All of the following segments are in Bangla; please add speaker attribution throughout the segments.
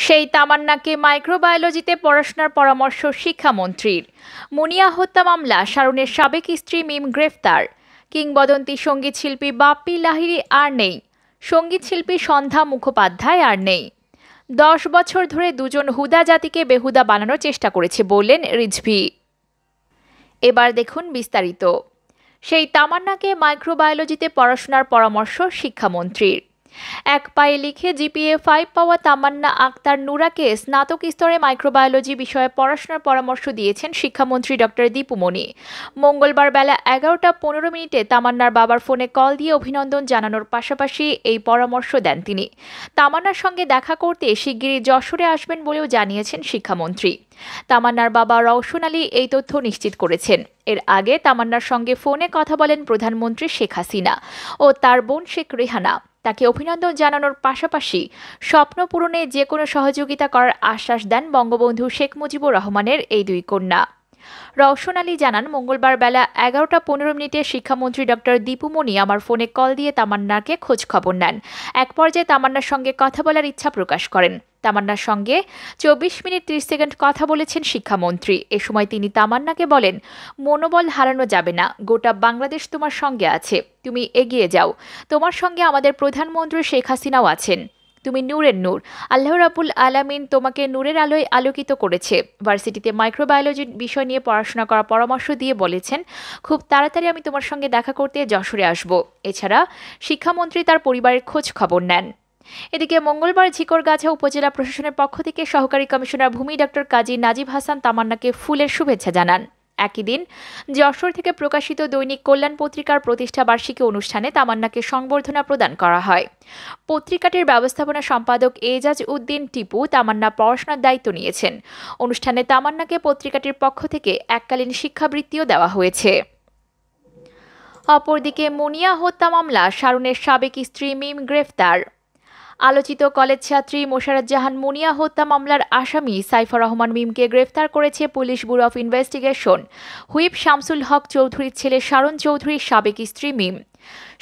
Speaker 1: সেই তামান্নাকে মাইক্রোবায়োলজিতে পড়াশোনার পরামর্শ শিক্ষামন্ত্রীর। মুনিয়া হত্যা মামলা, শারুনের সাবেক স্ত্রী মিম গ্রেফতার। কিংবদন্তি সঙ্গীত শিল্পী বাপ্পি লাহিড়ী আর নেই। সঙ্গীত শিল্পী সন্ধ্যা মুখোপাধ্যায় আর নেই। 10 বছর ধরে দুজন হুদা জাতিকে বেহুদা বানানোর চেষ্টা করেছে বললেন রিজভী। এবার দেখুন বিস্তারিত। সেই তামান্নাকে মাইক্রোবায়োলজিতে পড়াশোনার পরামর্শ শিক্ষামন্ত্রীর। এক পায়ে লিখে জিপিএ 5 পাওয়া তামান্না আক্তার নুরাকে স্নাতক স্তরে মাইক্রোবায়োলজি বিষয়ে পড়াশোনার পরামর্শ দিয়েছেন শিক্ষামন্ত্রী ডক্টর দীপু মনি। মঙ্গলবার বেলা 11টা 15 তামান্নার বাবার ফোনে কল দিয়ে অভিনন্দন জানানোর পাশাপাশি এই পরামর্শ দেন তিনি। তামান্নার সঙ্গে দেখা করতে শিগগিরই যশোরে আসবেন বলেও জানিয়েছেন শিক্ষামন্ত্রী। তামান্নার বাবা রওশন আলী এই তথ্য নিশ্চিত করেছেন। এর আগে তামান্নার সঙ্গে ফোনে কথা বলেন প্রধানমন্ত্রী শেখ হাসিনা ও তার বোন শেখ রেহানা। তাকে অভিনন্দন জানানোর পাশাপাশি স্বপ্ন পূরণে যে কোনো সহযোগিতা করার আশ্বাস দেন বঙ্গবন্ধু শেখ মুজিবুর রহমানের এই দুই কন্যা। রওশন আলী জানান, মঙ্গলবার বেলা 11টা 15 শিক্ষামন্ত্রী ডক্টর দীপু মনি আমার ফোনে কল দিয়ে তামান্নাকে খোঁজ খবর নেন। এক পর্যায়ে তামান্নার সঙ্গে কথা বলার ইচ্ছা প্রকাশ করেন। তামান্নার সঙ্গে 24 মিনিট 30 সেকেন্ড কথা বলেছেন শিক্ষামন্ত্রী। এ সময় তিনি তামান্নাকে বলেন, মনোবল হারানো যাবে না, গোটা বাংলাদেশ তোমার সঙ্গে আছে, তুমি এগিয়ে যাও। তোমার সঙ্গে আমাদের প্রধানমন্ত্রী শেখ হাসিনাও আছেন। তুমি নূরের নূর, আল্লাহ রাব্বুল আলামিন তোমাকে নূরের আলোয় আলোকিত করেছে। ভার্সিটিতে মাইক্রোবায়োলজির বিষয় নিয়ে পড়াশোনা করার পরামর্শ দিয়ে বলেছেন, খুব তাড়াতাড়ি আমি তোমার সঙ্গে দেখা করতে যশোরে আসব। এছাড়া শিক্ষামন্ত্রী তার পরিবারের খোঁজ খবর নেন। এদিকে মঙ্গলবার ঝিকরগাছা উপজেলা প্রশাসনের পক্ষ থেকে সহকারী কমিশনার ভূমি ডক্টর কাজী নাজিব হাসান তামান্নাকে ফুলের শুভেচ্ছা জানান। একই দিন যশোর থেকে প্রকাশিত দৈনিক কল্যাণ পত্রিকার প্রতিষ্ঠা বার্ষিকী অনুষ্ঠানে তামান্নাকে সংবর্ধনা প্রদান করা হয়। পত্রিকাটির ব্যবস্থাপনা সম্পাদক এজাজ উদ্দিন টিপু তামান্না পড়াশোনার দায়িত্ব নিয়েছেন। অনুষ্ঠানে তামান্নাকে পত্রিকাটির পক্ষ থেকে এককালীন শিক্ষাবৃত্তিও দেওয়া হয়েছে। অপরদিকে মুনিয়া হত্যা মামলা, শারুনের সাবেক স্ত্রী মিম গ্রেফতার। আলোচিত কলেজ ছাত্রী মোশাররত জাহান মুনিয়া হত্যা মামলার আসামি সাইফুর রহমান মিমকে গ্রেফতার করেছে police bureau of investigation. Whip Shamsul Haque চৌধুরীর ছেলে শারুন চৌধুরীর সাবেক স্ত্রী মিম।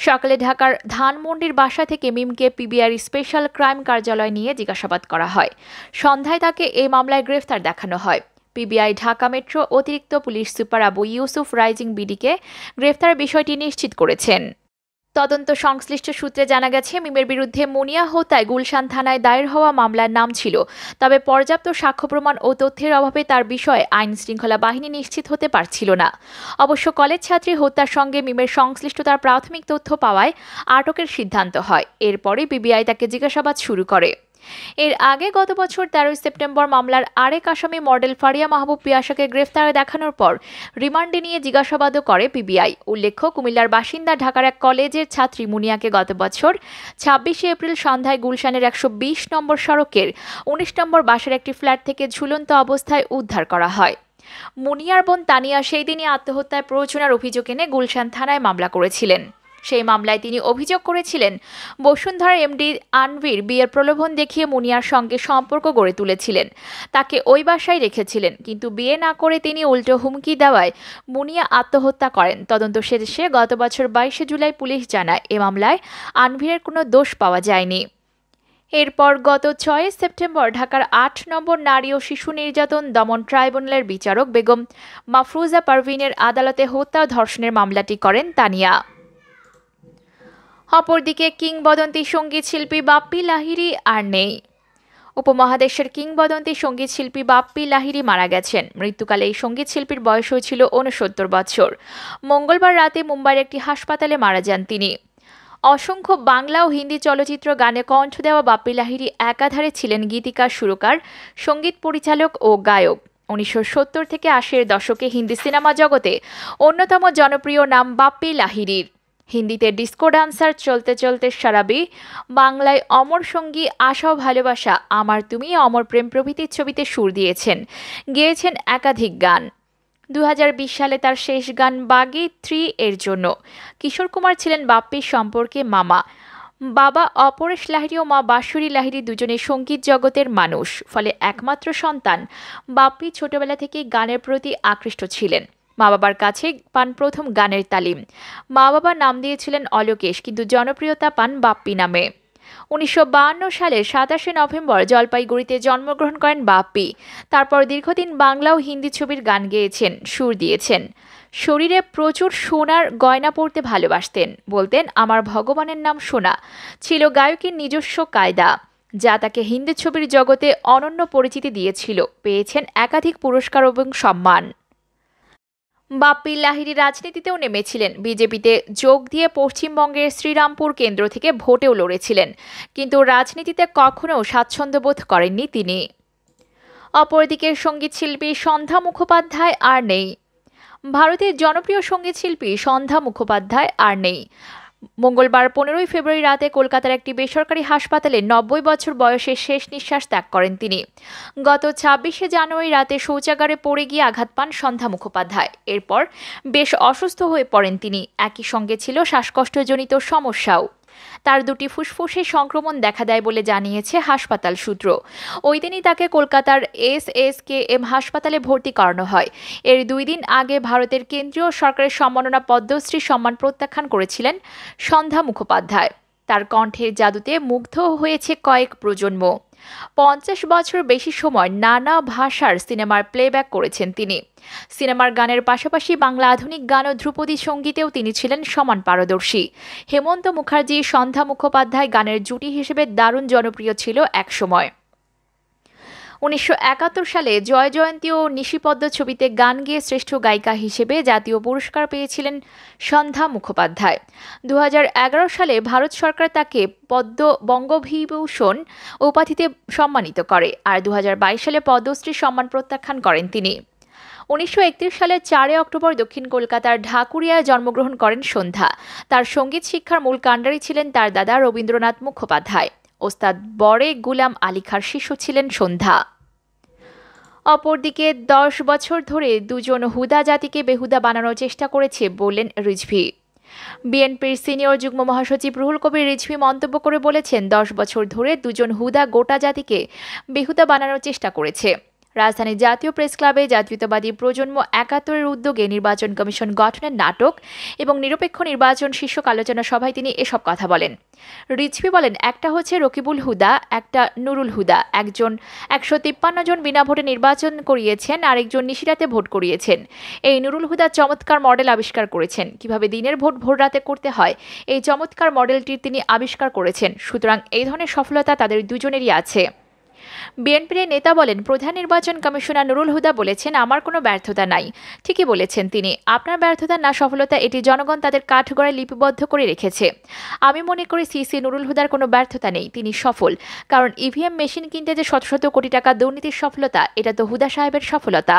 Speaker 1: সকালে ঢাকার ধানমন্ডির বাসা থেকে মিমকে পিবিআর স্পেশাল ক্রাইম কার্যালয় নিয়ে জিজ্ঞাসাবাদ করা হয়। সন্ধ্যায় তাকে এই মামলায় গ্রেফতার দেখানো হয়। পিবিআই ঢাকা মেট্রো অতিরিক্ত police super Abu Yusuf Rising বিডিকে গ্রেফতার বিষয়টি নিশ্চিত করেছেন। তদন্ত সংশ্লিষ্ট সূত্রে জানা গেছে, মিমের বিরুদ্ধে মুনিয়া হত্যায় গুলশান থানায় দায়ের হওয়া মামলার নাম ছিল, তবে পর্যাপ্ত সাক্ষ্য প্রমাণ ও তথ্যের অভাবে তার বিষয়ে আইন শৃঙ্খলা বাহিনী নিশ্চিত হতে পারছিল না। অবশ্য কলেজ ছাত্রী হত্যার সঙ্গে মিমের সংশ্লিষ্টতার প্রাথমিক তথ্য পাওয়ায় আটকের সিদ্ধান্ত হয়। এরপরে পিবিআই তাকে জিজ্ঞাসাবাদ শুরু করে। এর আগে গত বছর 13 সেপ্টেম্বর মামলার আরেক আসামি মডেল ফারিয়া মাহবুব পিয়াসাকে গ্রেফতারে দেখানোর পর রিমান্ডে নিয়ে জিজ্ঞাসাবাদও করে পিবিআই। উল্লেখ্য, কুমিল্লার বাসিন্দা ঢাকার এক কলেজের ছাত্রী মুনিয়াকে গত বছর 26 এপ্রিল সন্ধ্যায় গুলশানের 120 নম্বর সড়কের 19 নম্বর বাসার একটি ফ্ল্যাট থেকে ঝুলন্ত অবস্থায় উদ্ধার করা হয়। মুনিয়ার বোন তানিয়া সেই দিনই আত্মহত্যায় প্ররোচনার অভিযোগ এনে গুলশান থানায় মামলা করেছিলেন। সেই মামলায় তিনি অভিযোগ করেছিলেন, বসুন্ধরার এমডি আনভীর বিয়ের প্রলোভন দেখিয়ে মুনিয়ার সঙ্গে সম্পর্ক গড়ে তুলেছিলেন, তাকে ওই বাসায় রেখেছিলেন, কিন্তু বিয়ে না করে তিনি উল্টো হুমকি দেওয়ায় মুনিয়া আত্মহত্যা করেন। তদন্ত শেষে গত বছর 22 জুলাই পুলিশ জানায়, এ মামলায় আনভীরের কোনো দোষ পাওয়া যায়নি। এরপর গত 6 সেপ্টেম্বর ঢাকার 8 নম্বর নারী ও শিশু নির্যাতন দমন ট্রাইব্যুনালের বিচারক বেগম মাফরুজা পারভিনের আদালতে হত্যা ও ধর্ষণের মামলাটি করেন তানিয়া। অপরদিকে কিংবদন্তি সঙ্গীত শিল্পী বাপ্পি লাহিড়ী আর নেই। উপমহাদেশের কিংবদন্তি সঙ্গীত শিল্পী বাপ্পি লাহিড়ী মারা গেছেন। মৃত্যুকালে এই সঙ্গীত শিল্পীর বয়স হয়েছিল 69 বছর। মঙ্গলবার রাতে মুম্বাইয়ের একটি হাসপাতালে মারা যান তিনি। অসংখ্য বাংলা ও হিন্দি চলচ্চিত্র গানে কণ্ঠ দেওয়া বাপ্পি লাহিড়ী একাধারে ছিলেন গীতিকার, সুরকার, সঙ্গীত পরিচালক ও গায়ক। 1970 থেকে 80-এর দশকে হিন্দি সিনেমা জগতে অন্যতম জনপ্রিয় নাম বাপ্পি লাহিড়ীর। হিন্দিতে ডিস্কো ডান্সার, চলতে চলতে সারাবি, বাংলায় অমর সঙ্গী, আশা ও ভালোবাসা, আমার তুমি, অমর প্রেম প্রভৃতির ছবিতে সুর দিয়েছেন, গেয়েছেন একাধিক গান। 2020 সালে তার শেষ গান বাগি 3 এর জন্য। কিশোর কুমার ছিলেন বাপ্পির সম্পর্কে মামা। বাবা অপরেশ লাহিড়ী ও মা বাঁশুরী লাহিড়ী দুজনে সঙ্গীত জগতের মানুষ, ফলে একমাত্র সন্তান বাপ্পি ছোটবেলা থেকেই গানের প্রতি আকৃষ্ট ছিলেন। মা বাবার কাছে পান প্রথম গানের তালিম। মা বাবা নাম দিয়েছিলেন অলোকেশ, কিন্তু জনপ্রিয়তা পান বাপ্পি নামে। 1952 সালের 27 নভেম্বর জলপাইগুড়িতে জন্মগ্রহণ করেন বাপ্পি। তারপর দীর্ঘদিন বাংলা ও হিন্দি ছবির গান গেয়েছেন, সুর দিয়েছেন। শরীরে প্রচুর সোনার গয়না পরতে ভালোবাসতেন। বলতেন, আমার ভগবানের নাম সোনা। ছিল গায়কের নিজস্ব কায়দা, যা তাকে হিন্দি ছবির জগতে অনন্য পরিচিতি দিয়েছিল। পেয়েছেন একাধিক পুরস্কার এবং সম্মান। বাপ্পি লাহিড়ী রাজনীতিতেও নেমেছিলেন। বিজেপিতে যোগ দিয়ে পশ্চিমবঙ্গের শ্রীরামপুর কেন্দ্র থেকে ভোটেও লড়েছিলেন, কিন্তু রাজনীতিতে কখনো স্বাচ্ছন্দ্য বোধ করেননি তিনি। অপরদিকে সঙ্গীতশিল্পী সন্ধ্যা মুখোপাধ্যায় আর নেই। ভারতের জনপ্রিয় সঙ্গীতশিল্পী সন্ধ্যা মুখোপাধ্যায় আর নেই। মঙ্গলবার 15 ফেব্রুয়ারি রাতে কলকাতার একটি বেসরকারি হাসপাতালে 90 বছর বয়সে শেষ নিঃশ্বাস ত্যাগ করেন তিনি। গত 26 জানুয়ারি রাতে শৌচাগারে পড়ে গিয়ে আঘাত পান সন্ধ্যা মুখোপাধ্যায়। এরপর বেশ অসুস্থ হয়ে পড়েন তিনি। একই সঙ্গে ছিল শ্বাসকষ্টজনিত সমস্যাও। তার দুটি ফুসফুসে সংক্রমণ দেখা দেয় বলে জানিয়েছে হাসপাতাল সূত্র। ওই দিনই তাকে কলকাতার SSKM হাসপাতালে ভর্তি করানো হয়। এর 2 দিন আগে ভারতের কেন্দ্রীয় সরকারের সম্মাননা পদ্মশ্রী সম্মান প্রত্যাখ্যান করেছিলেন সন্ধ্যা মুখোপাধ্যায়। তার কণ্ঠের জাদুতে মুগ্ধ হয়েছে কয়েক প্রজন্ম। 50 বছর বেশি সময় নানা ভাষার সিনেমার প্লেব্যাক করেছেন তিনি। সিনেমার গানের পাশাপাশি বাংলা আধুনিক গান ও ধ্রুপদী সঙ্গীতেও তিনি ছিলেন সমান পারদর্শী। হেমন্ত মুখার্জি সন্ধ্যা মুখোপাধ্যায় গানের জুটি হিসেবে দারুণ জনপ্রিয় ছিল একসময়। 1971 সালে জয় জয়ন্তী ও নিশিপদ্ম ছবিতে গান গেয়ে শ্রেষ্ঠ গায়িকা হিসেবে জাতীয় পুরস্কার পেয়েছিলেন সন্ধ্যা মুখোপাধ্যায়। 2011 সালে ভারত সরকার তাকে পদ্ম বঙ্গবিভূষণ উপাধিতে সম্মানিত করে, আর 2022 সালে পদ্মশ্রী সম্মান প্রত্যাখ্যান করেন তিনি। 1931 সালের 4 অক্টোবর দক্ষিণ কলকাতার ঢাকুরিয়ায় জন্মগ্রহণ করেন সন্ধ্যা। তার সঙ্গীত শিক্ষার মূল কাণ্ডারি ছিলেন তার দাদা রবীন্দ্রনাথ মুখোপাধ্যায়। ওস্তাদ বড়ে গুলাম আলী খাঁর শিষ্য ছিলেন সন্ধ্যা। অপরদিকে 10 বছর ধরে দুজন হুদা জাতিকে বেহুদা বানানোর চেষ্টা করেছে বললেন রিজভী। বিএনপির সিনিয়র যুগ্ম মহাসচিব রুহুল কবির রিজভী মন্তব্য করে বলেছেন, 10 বছর ধরে দুজন হুদা গোটা জাতিকে বেহুদা বানানোর চেষ্টা করেছে। রাজধানীর জাতীয় প্রেস ক্লাবে জাতীয়তাবাদী প্রজন্ম 71-এর উদ্যোগে নির্বাচন কমিশন গঠনের নাটক এবং নিরপেক্ষ নির্বাচন শীর্ষক আলোচনা সভায় তিনি এসব কথা বলেন। রিজভী বলেন, একটা হচ্ছে রকিবুল হুদা, একটা নুরুল হুদা। একজন 153 জন বিনা ভোটে নির্বাচন করিয়েছেন, আরেকজন নিশিরাতে ভোট করিয়েছেন। এই নুরুল হুদা চমৎকার মডেল আবিষ্কার করেছেন। কিভাবে দিনের ভোট ভোর রাতে করতে হয়, এই চমৎকার মডেলটির তিনি আবিষ্কার করেছেন। সুতরাং এই ধরনের সফলতা তাদের দুজনেরই আছে। বিএনপির নেতা বলেন, প্রধান নির্বাচন কমিশনার নুরুল হুদা বলেছেন, আমার কোনো ব্যর্থতা নাই। ঠিকই বলেছেন তিনি। আপনার ব্যর্থতা না সফলতা, এটি জনগণ তাদের কাঠগড়ায় লিপিবদ্ধ করে রেখেছে। আমি মনে করি সিসি নুরুল হুদার কোনো ব্যর্থতা নেই, তিনি সফল। কারণ ইভিএম মেশিন কিনতে যে শত শত কোটি টাকা দুর্নীতির সফলতা, এটা তো হুদা সাহেবের সফলতা।